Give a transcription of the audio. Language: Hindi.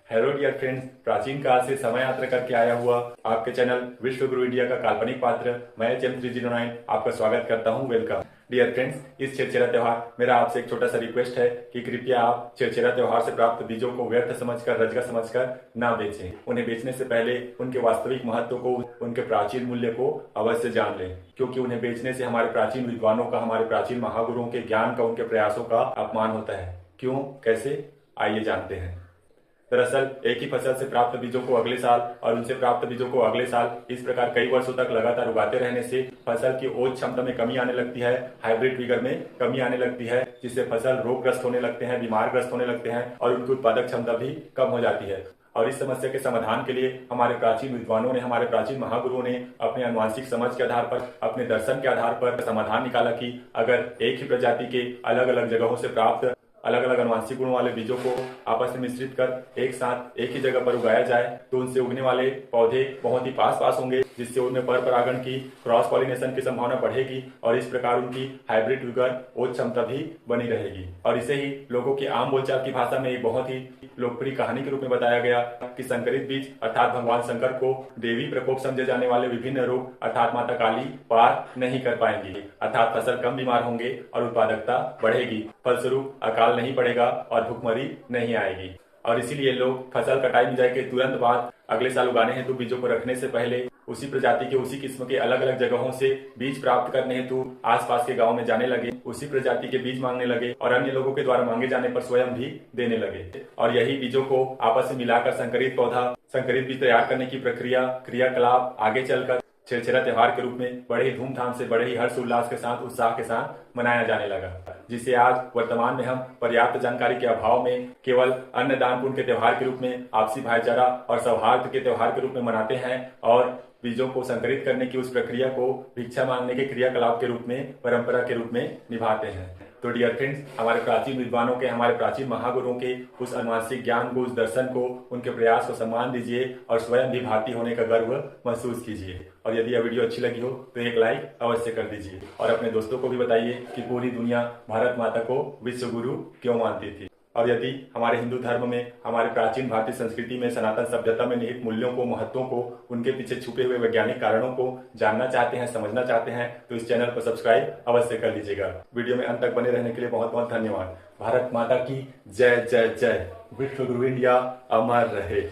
हेलो डियर फ्रेंड्स, प्राचीन काल से समय यात्रा करके आया हुआ आपके चैनल विश्व गुरु इंडिया का काल्पनिक पात्र मैं HM309 आपका स्वागत करता हूं। Welcome dear friends. इस छेरछेरा त्योहार मेरा आपसे एक छोटा सा रिक्वेस्ट है कि कृपया आप छेरछेरा त्योहार से प्राप्त बीजों को व्यर्थ समझकर, रजगा समझकर ना बेचें। उन्हें बेचने से पहले उनके वास्तविक महत्व को, उनके प्राचीन मूल्य को अवश्य जान लें, क्योंकि उन्हें बेचने से हमारे प्राचीन विद्वानों का, हमारे प्राचीन महागुरुओं के ज्ञान का, उनके प्रयासों का अपमान होता है। क्यों, कैसे, आइए जानते हैं। दरअसल एक ही फसल से प्राप्त बीजों को अगले साल और उनसे प्राप्त बीजों को अगले साल, इस प्रकार कई वर्षों तक लगातार उगाते रहने से फसल की ओज क्षमता में कमी आने लगती है, हाइब्रिड विगर में कमी आने लगती है, जिससे फसल रोगग्रस्त होने लगते हैं, बीमारग्रस्त होने लगते हैं और उनकी उत्पादक क्षमता भी कम हो जाती है। और इस समस्या के समाधान के लिए हमारे प्राचीन विद्वानों ने, हमारे प्राचीन महागुरुओं ने अपने अनुवांशिक समझ के आधार पर, अपने दर्शन के आधार पर समाधान निकाला कि अगर एक ही प्रजाति के अलग अलग जगहों से प्राप्त अलग अलग अनुवांशिक गुणों वाले बीजों को आपस में मिश्रित कर एक साथ एक ही जगह पर उगाया जाए तो उनसे उगने वाले पौधे बहुत ही पास पास होंगे, जिससे उनमें पर परागण की, क्रॉस पॉलिनेशन की संभावना बढ़ेगी और इस प्रकार उनकी हाइब्रिड विगर, ओज क्षमता भी बनी रहेगी। और इसे ही लोगों की आम बोलचाल की भाषा में एक बहुत ही लोकप्रिय कहानी के रूप में बताया गया कि संकरित बीज अर्थात भगवान शंकर को देवी प्रकोप समझे जाने वाले विभिन्न रोग अर्थात माता काली पार नहीं कर पाएंगी, अर्थात फसल कम बीमार होंगे और उत्पादकता बढ़ेगी, फलस्वरूप अकाल नहीं पड़ेगा और भुखमरी नहीं आएगी। और इसीलिए लोग फसल कटाई बिजाई के तुरंत बाद अगले साल उगाने हेतु बीजों को रखने से पहले उसी प्रजाति के, उसी किस्म के अलग अलग जगहों से बीज प्राप्त करने हेतु आसपास के गांव में जाने लगे, उसी प्रजाति के बीज मांगने लगे और अन्य लोगों के द्वारा मांगे जाने पर स्वयं भी देने लगे। और यही बीजों को आपस में मिलाकर संकरित पौधा, संकरित बीज तैयार करने की प्रक्रिया, क्रियाकलाप आगे चलकर छेरछेरा त्योहार के रूप में बड़े ही धूमधाम से, बड़े ही हर्ष उल्लास के साथ, उत्साह के साथ मनाया जाने लगा, जिसे आज वर्तमान में हम पर्याप्त जानकारी के अभाव में केवल अन्नदान पुण्य के त्योहार के रूप में, आपसी भाईचारा और सौहार्द के त्योहार के रूप में मनाते हैं और बीजों को संकरित करने की उस प्रक्रिया को भिक्षा मांगने के क्रियाकलाप के रूप में, परंपरा के रूप में निभाते हैं। तो डियर फ्रेंड्स, हमारे प्राचीन विद्वानों के, हमारे प्राचीन महागुरुओं के उस अनुवांशिक ज्ञान को, उस दर्शन को, उनके प्रयास को सम्मान दीजिए और स्वयं भी भारतीय होने का गर्व महसूस कीजिए। और यदि यह वीडियो अच्छी लगी हो तो एक लाइक अवश्य कर दीजिए और अपने दोस्तों को भी बताइए कि पूरी दुनिया भारत माता को विश्व गुरु क्यों मानती थी। और यदि हमारे हिंदू धर्म में, हमारे प्राचीन भारतीय संस्कृति में, सनातन सभ्यता में निहित मूल्यों को, महत्वों को, उनके पीछे छुपे हुए वैज्ञानिक कारणों को जानना चाहते हैं, समझना चाहते हैं तो इस चैनल को सब्सक्राइब अवश्य कर लीजिएगा। वीडियो में अंत तक बने रहने के लिए बहुत बहुत धन्यवाद। भारत माता की जय जय जय। विश्व गुरु इंडिया अमर रहे।